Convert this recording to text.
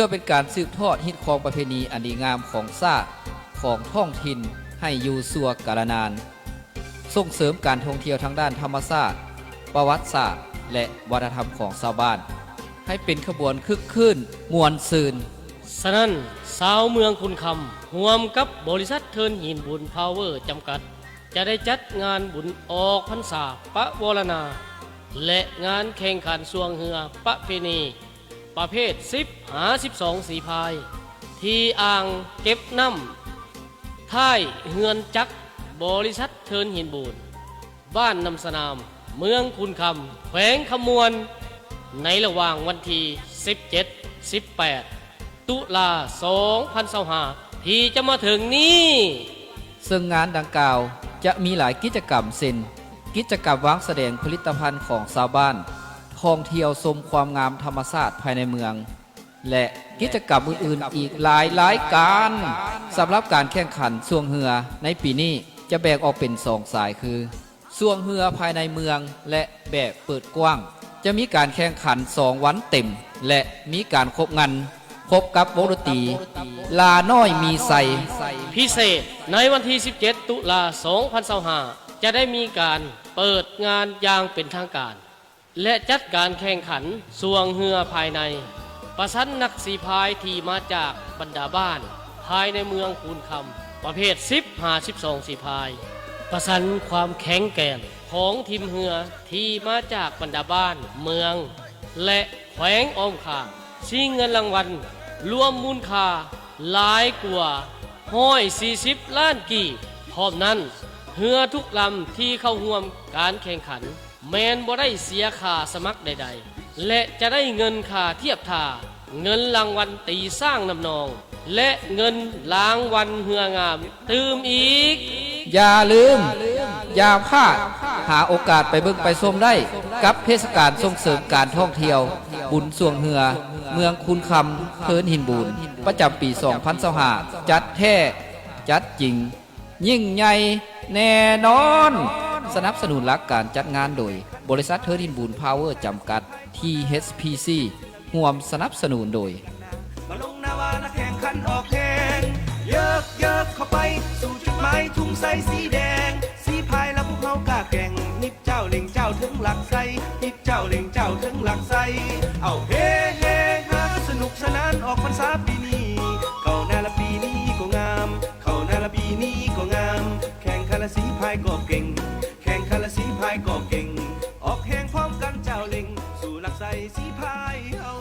พื่อเป็นการสืบทอดฮิตของประเพณีอันดีงามของชาติของท้องถิ่นให้อยู่สั่วกาลนานส่งเสริมการท่องเที่ยวทางด้านธรรมชาติประวัติศาสตร์และวัฒนธรรมของชาวบ้านให้เป็นขบวนคึกคืนมวลซืนฉะนั้นชาวเมืองคุณคำร่วมกับบริษัทเทิร์นหินบุญพาวเวอร์จำกัดจะได้จัดงานบุญออกพรรษาปะวรณาและงานแข่งขันสวงเรือประเพณีประเภท10 หา 12 สีพายที่อ่างเก็บน้ำท้ายเฮือนจักบริษัทเทิร์นหินบุญบ้านนำสนามเมืองคุณคำแขวงขมวนในระหว่างวันที่17-18 ตุลา2025ที่จะมาถึงนี้ซึ่งงานดังกล่าวจะมีหลายกิจกรรมเช่นกิจกรรมวางแสดงผลิตภัณฑ์ของชาวบ้านท่องเที่ยวชมความงามธรรมชาติภายในเมืองและกิจกรรมอื่นๆอีกหลายการสำหรับการแข่งขันส่วงเรือในปีนี้จะแบ่งออกเป็น2 สายคือส่วงเรือภายในเมืองและแบบเปิดกว้างจะมีการแข่งขัน2 วันเต็มและมีการครบงันพบกับวงดนตรีลาน้อยมีใสพิเศษในวันที่17 ตุลา2025จะได้มีการเปิดงานอย่างเป็นทางการและจัดการแข่งขันสวงเรือภายในประชันนักสีพายที่มาจากบรรดาบ้านภายในเมืองคูนคำประเภท10 หา 12 สีพายประชันความแข็งแกร่งของทีมเรือที่มาจากบรรดาบ้านเมืองและแขวงอ้อมข้างชิงเงินรางวัลรวมมูลค่าหลายกว่า140 ล้านกีบพร้อมนั้นเรือทุกลำที่เข้าร่วมการแข่งขันแมนบ่ได้เสียค่าสมัครใดๆและจะได้เงินค่าเทียบท่าเงินรางวัลตีสร้างนำนองและเงินรางวัลเรืองามตื่มอีกอย่าลืมอย่าพลาดหาโอกาสไปเบิ่งไปชมได้กับเทศกาลส่งเสริมการท่องเที่ยวบุญส่วงเรือเมืองคุณคำเทินหินบูนประจำปี2025จัดแท้จัดจริงยิ่งใหญ่แน่นอนสนับสนุนหลักการจัดงานโดยบริษัทเทินหินบูนพาวเวอร์จำกัด THPC ร่วมสนับสนุนโดยมาลงนาวานักแข่งขันออกแข่งเยิกเข้าไปสู่จุดหมายทุ่งใสสีแดงสีพายแล้วพวกเขากล้าแข่งนิดเจ้าเล่งเจ้าถึงหลักไซนิดเจ้าเล่งเจ้าถึงหลักไซเอาเฮ้ฮาสนุกสนานออกพรรษาปีนี้เข้าหน้าละปีนี้ก็งามเข้าหน้าละปีนี้ก็งามแข่งคาราสีพายก็เก่งแข่งคาราสีพายก็เก่งออกแข่งพร้อมกันเจ้าเล่งสู่หลักไซสีพายเอา